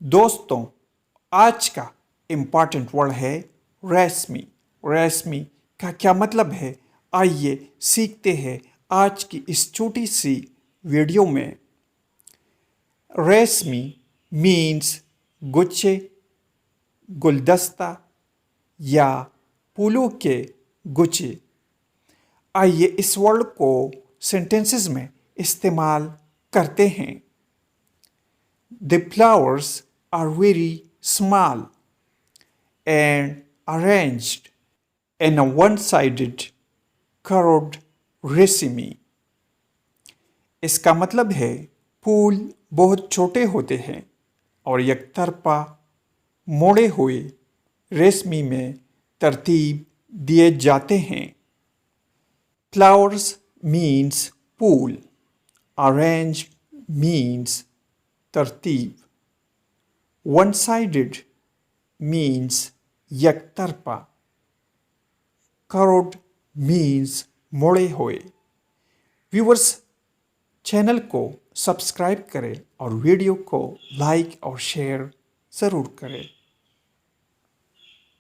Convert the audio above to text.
दोस्तों, आज का इम्पॉर्टेंट वर्ड है रेसमी। रेसमी का क्या मतलब है, आइए सीखते हैं आज की इस छोटी सी वीडियो में। रेसमी मीन्स गुच्छे, गुलदस्ता या फूलों के गुच्छे। आइए इस वर्ड को सेंटेंसेस में इस्तेमाल करते हैं। The flowers are very small and arranged in a one-sided curved raceme. इसका मतलब है फूल बहुत छोटे होते हैं और एकतरफा मोड़े हुए रेशमी में तरतीब दिए जाते हैं। Flowers means फूल, arranged means तरतीब, वन साइडेड मीन्स यकतरफा, कर्व्ड मीन्स मोड़े हुए। व्यूअर्स, चैनल को सब्सक्राइब करें और वीडियो को लाइक और शेयर ज़रूर करें।